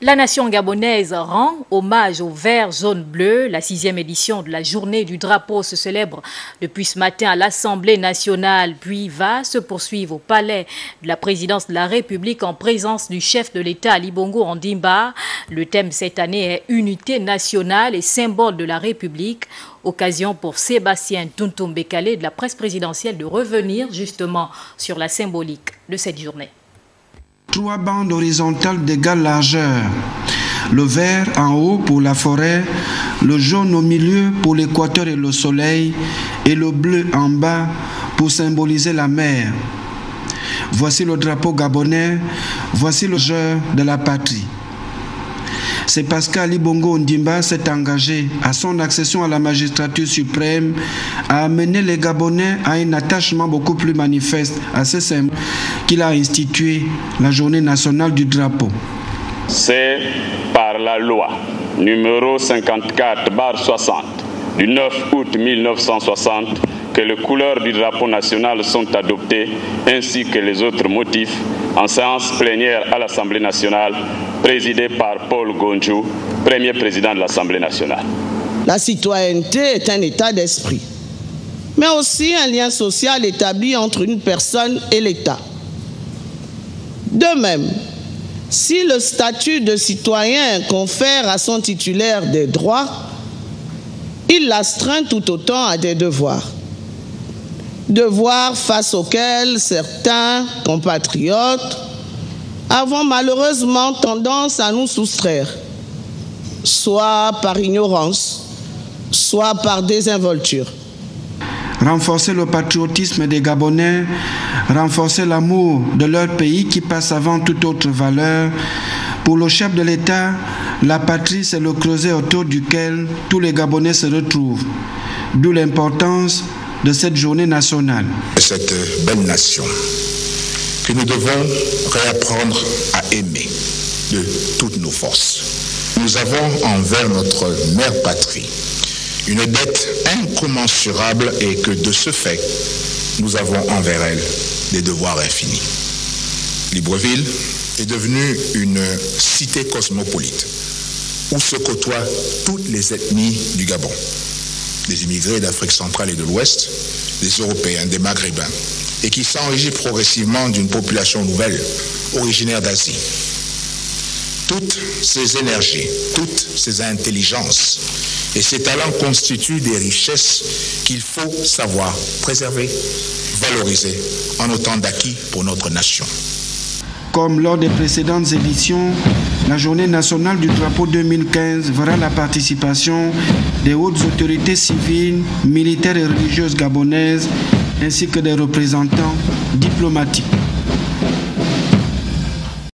La nation gabonaise rend hommage au vert, jaune, bleu. La 6e édition de la journée du drapeau se célèbre depuis ce matin à l'Assemblée nationale, puis va se poursuivre au palais de la présidence de la République en présence du chef de l'État Ali Bongo Ondimba. Le thème cette année est Unité nationale et symbole de la République. Occasion pour Sébastien Tuntum-Bekale de la presse présidentielle de revenir justement sur la symbolique de cette journée. 3 bandes horizontales d'égale largeur. Le vert en haut pour la forêt, le jaune au milieu pour l'équateur et le soleil, et le bleu en bas pour symboliser la mer. Voici le drapeau gabonais, voici le jeu de la patrie. C'est parce qu'Ali Bongo Ondimba s'est engagé à son accession à la magistrature suprême à amener les Gabonais à un attachement beaucoup plus manifeste à ce symbole qu'il a institué la journée nationale du drapeau. C'est par la loi numéro 54/60 du 9 août 1960 que les couleurs du drapeau national sont adoptées ainsi que les autres motifs en séance plénière à l'Assemblée nationale présidée par Paul Gonjou, premier président de l'Assemblée nationale. La citoyenneté est un état d'esprit, mais aussi un lien social établi entre une personne et l'État. De même, si le statut de citoyen confère à son titulaire des droits, il l'astreint tout autant à des devoirs. Devoirs face auxquels certains compatriotes avons malheureusement tendance à nous soustraire, soit par ignorance, soit par désinvolture. Renforcer le patriotisme des Gabonais, renforcer l'amour de leur pays qui passe avant toute autre valeur. Pour le chef de l'État, la patrie, c'est le creuset autour duquel tous les Gabonais se retrouvent. D'où l'importance de cette journée nationale. Cette belle nation que nous devons réapprendre à aimer de toutes nos forces. Nous avons envers notre mère patrie une dette incommensurable et que de ce fait, nous avons envers elle des devoirs infinis. Libreville est devenue une cité cosmopolite où se côtoient toutes les ethnies du Gabon. Des immigrés d'Afrique centrale et de l'Ouest, des Européens, des Maghrébins, et qui s'enrichit progressivement d'une population nouvelle, originaire d'Asie. Toutes ces énergies, toutes ces intelligences et ces talents constituent des richesses qu'il faut savoir préserver, valoriser en autant d'acquis pour notre nation. Comme lors des précédentes éditions, la journée nationale du drapeau 2015 verra la participation des hautes autorités civiles, militaires et religieuses gabonaises, ainsi que des représentants diplomatiques.